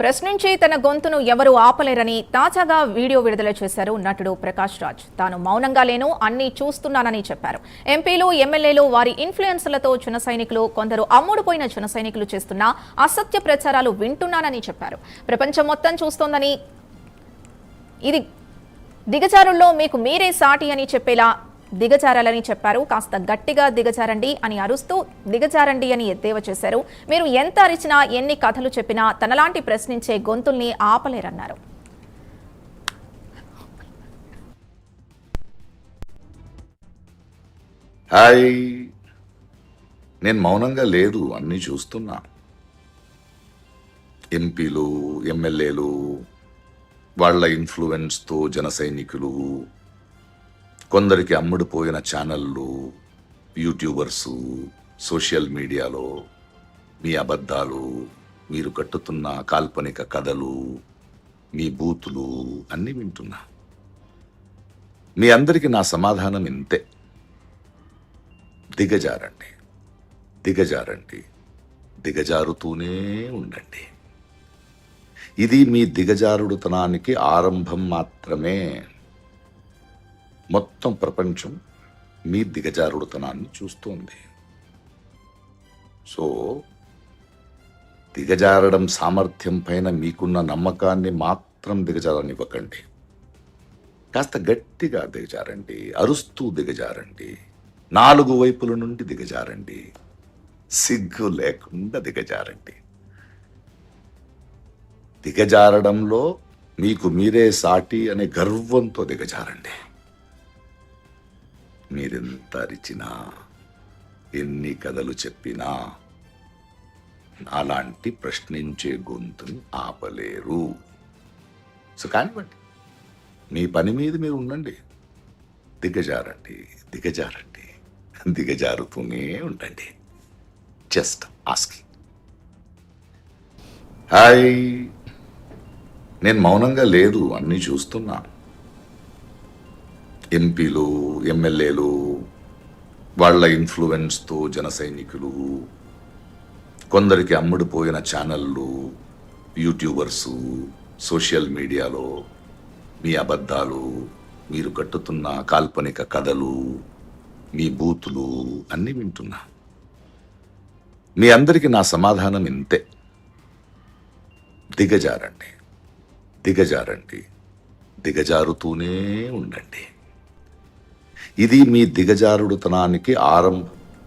ప్రశ్నించి తన గొంతును ఎవరూ ఆపలేరని తాజాగా వీడియో విడుదల చేశారు నటుడు ప్రకాష్ రాజ్. తాను మౌనంగా లేను, అన్నీ చూస్తున్నానని చెప్పారు. ఎంపీలు, ఎమ్మెల్యేలు, వారి ఇన్ఫ్లుయెన్సర్లతో జన సైనికులు, కొందరు అమ్ముడుపోయిన జన సైనికులు చేస్తున్న అసత్య ప్రచారాలు వింటున్నానని చెప్పారు. ప్రపంచం మొత్తం చూస్తోందని, ఇది దిగజారుల్లో మీకు మీరే సాటి అని చెప్పేలా దిగజారాలని చెప్పారు. కాస్త గట్టిగా దిగజారండి అని అరుస్తూ దిగజారండి అని ఎద్దేవా చేశారు. మీరు ఎంత అరిచినా, ఎన్ని కథలు చెప్పినా తనలాంటి ప్రశ్నించే గొంతుల్ని ఆపలేరన్నారు. హాయ్, నేను మౌనంగా లేదు, అన్నీ చూస్తున్నా. ఎంపీలు, ఎమ్మెల్యేలు, వాళ్ళ ఇన్ఫ్లుయెన్స్తో జన సైనికులు, కొందరికి అమ్ముడుపోయిన ఛానళ్ళు, యూట్యూబర్సు, సోషల్ మీడియాలో మీ అబద్ధాలు, మీరు కట్టుతున్న కాల్పనిక కథలు, మీ బూతులు అన్నీ వింటున్నా. మీ అందరికీ నా సమాధానం ఇంతే: దిగజారండి, దిగజారండి, దిగజారుతూనే ఉండండి. ఇది మీ దిగజారుడుతనానికి ఆరంభం మాత్రమే. మొత్తం ప్రపంచం మీ దిగజారుడుతనాన్ని చూస్తోంది. సో దిగజారడం సామర్థ్యం పైన మీకున్న నమ్మకాన్ని మాత్రం దిగజారనివ్వకండి. కాస్త గట్టిగా దిగజారండి, అరుస్తూ దిగజారండి, 4 వైపుల నుండి దిగజారండి, సిగ్గు లేకుండా దిగజారండి. దిగజారడంలో మీకు మీరే సాటి అనే గర్వంతో దిగజారండి. మీరెంత అరిచినా, ఎన్ని కథలు చెప్పినా అలాంటి ప్రశ్నించే గొంతుని ఆపలేరు. సో కానివ్వండి, మీ పని మీద మీరు ఉండండి. దిగజారండి, దిగజారండి, దిగజారుతూనే ఉండండి. Just asking. హాయ్, నేను మౌనంగా లేదు, అన్నీ చూస్తున్నా. ఎంపీలు, ఎమ్మెల్యేలు, వాళ్ళ ఇన్ఫ్లుయెన్స్తో జన సైనికులు, కొందరికి అమ్ముడుపోయిన ఛానళ్ళు, యూట్యూబర్సు, సోషల్ మీడియాలో మీ అబద్ధాలు, మీరు కట్టుతున్న కాల్పనిక కథలు, మీ బూతులు అన్నీ వింటున్నా. మీ అందరికీ నా సమాధానం ఇంతే: దిగజారండి, దిగజారండి, దిగజారుతూనే ఉండండి. ఇది మీ దిగజారుడుతనానికి ఆరంభం